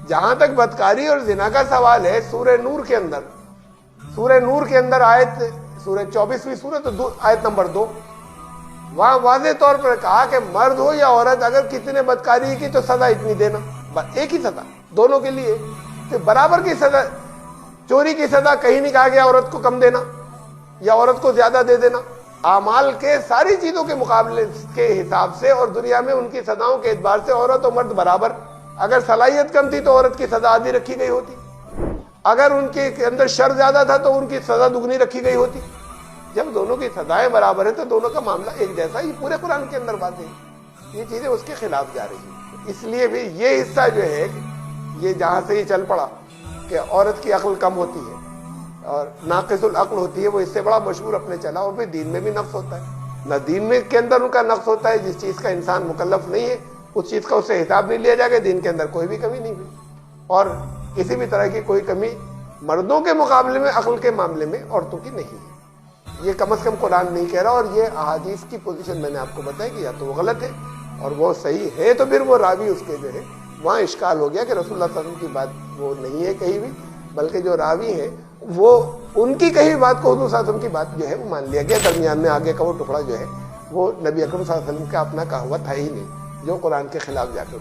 جہاں تک بدکاری اور زنا کا سوال ہے، سورہ نور کے اندر آیت سورہ 24ویں سورت آیت نمبر 2، وہاں واضح طور پر کہا کہ مرد ہو یا عورت اگر کسی نے بدکاری کی تو سزا اتنی دینا، ایک ہی سزا دونوں کے لیے، تو برابر کی سزا۔ چوری کی سزا کہیں نہیں کہا گیا عورت کو کم دینا یا عورت کو زیادہ دے دینا۔ اعمال کے ساری چیزوں کے مقابلے کے حساب سے اور دنیا میں ان کی سزاؤں کے اعتبار سے عورت اور مرد برابر۔ اگر صلاحیت کم تھی تو عورت کی سزا آدھی رکھی گئی ہوتی، اگر ان کے اندر شر زیادہ تھا تو ان کی سزا دگنی رکھی گئی ہوتی۔ جب دونوں کی سزائیں برابر ہیں تو دونوں کا معاملہ ایک جیسا، یہ پورے قرآن کے اندر بات ہے، یہ چیزیں اس کے خلاف جا رہی ہیں۔ اس لیے بھی یہ حصہ جو ہے، یہ جہاں سے یہ چل پڑا کہ عورت کی عقل کم ہوتی ہے اور ناقص العقل ہوتی ہے، وہ اس سے بڑا مشہور اپنے چلا، اور پھر دین میں بھی نقص ہوتا ہے، نہ دین میں کے اندر ان کا نقص ہوتا ہے، جس چیز کا انسان مکلف نہیں ہے اس چیز کا اس سے حساب نہیں لیا جائے گا، دین کے اندر کوئی بھی کمی نہیں ہوئی، اور کسی بھی طرح کی کوئی کمی مردوں کے مقابلے میں عقل کے معاملے میں عورتوں کی نہیں ہے۔ یہ کم از کم قرآن نہیں کہہ رہا، اور یہ احادیث کی پوزیشن میں نے آپ کو بتایا کہ یا تو وہ غلط ہے اور وہ صحیح ہے، تو پھر وہ راوی اس کے جو ہے وہاں اشکال ہو گیا کہ رسول اللہ صلی اللہ علیہ وسلم کی بات وہ نہیں ہے کہیں بھی، بلکہ جو راوی ہیں وہ ان کی کہی بات کو حضور صلی اللہ علیہ وسلم کی بات جو ہے وہ مان لیا گیا، درمیان میں آگے کا وہ ٹکڑا جو ہے وہ نبی اکرم صلی اللہ علیہ وسلم کا اپنا کہا ہوا تھا ہی نہیں، جو قرآن کے خلاف جا کے